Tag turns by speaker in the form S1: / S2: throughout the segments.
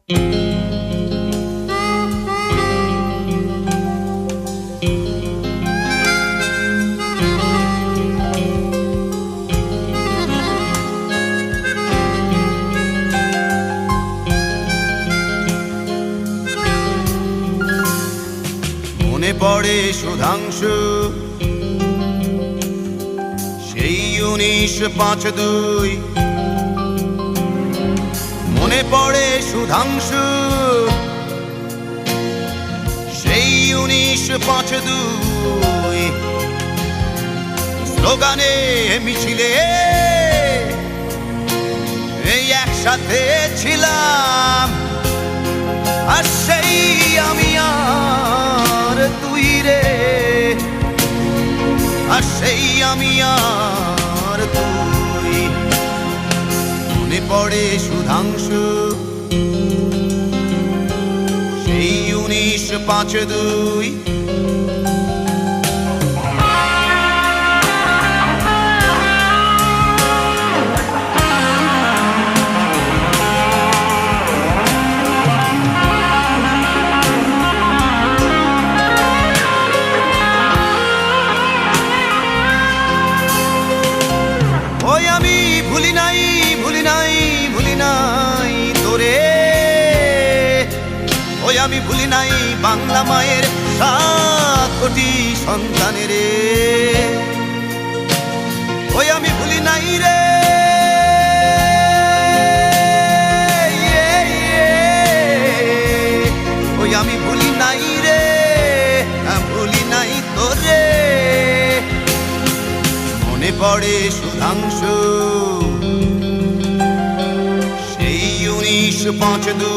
S1: মনে পড়ে সুধাংশু সেই 1952। মনে পড়ে সুধাংশু সেই 1952। স্লোগানে মিছিলে এই একসাথে ছিলাম, আর সেই আমি আর তুই রে, আর সেই আমি আর তুই। মনে পড়ে সুধাংশু সেই 1952। আমি ভুলি নাই, ভুলি নাই, ভুলি নাই তোরে। ওই আমি ভুলি নাই বাংলা মায়ের 7 কোটি সন্তানের। ওই আমি ভুলি নাই রে, ওই আমি ভুলি নাই রে, ভুলি নাই তোরে। মনে পড়ে সুধাংশু সেই 1952।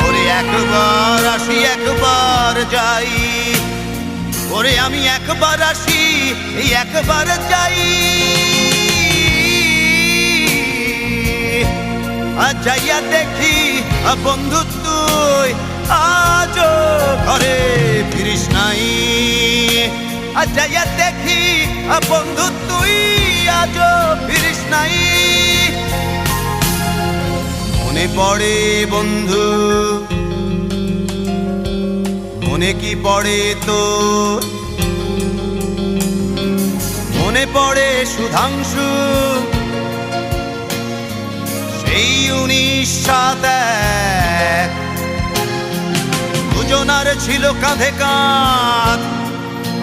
S1: ওরে একবার আসি একবার যাই, ওরে আমি একবার আসি একবার যাই। আজ যাইয়া দেখি বন্ধু তুই আজও ঘরে ফিরিস নাই। আজ যাইয়া দেখি বন্ধু তুই আজও ফিরিস নাই। মনে পড়ে বন্ধু, মনে কি পড়ে তোর? মনে পড়ে সুধাংশু সেই 1971। দুজনার ছিল কাঁধে কাঁধ,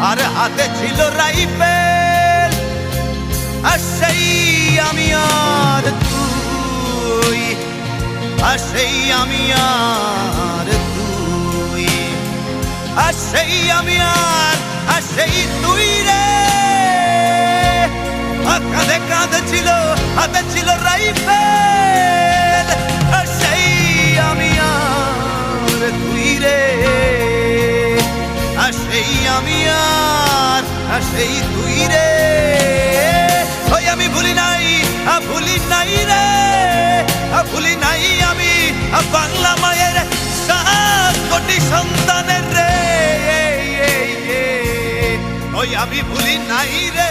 S1: আর হাতে ছিল রাইফেল, আর সেই আমি আর তুই, আর সেই আমি আর তুই, আর সেই আমি আর সেই তুই রে। কাঁধে কাঁধে ছিল, হাতে ছিল রাইফেল, আর সেই আমি আর তুই রে, আর সেই আমি আর সেই তুই রে। ওই আমি ভুলি নাই, ভুলি নাই রে, ভুলি নাই আমি বাংলা মায়ের 7 কোটি সন্তানের রে। ওই আমি ভুলি নাই রে।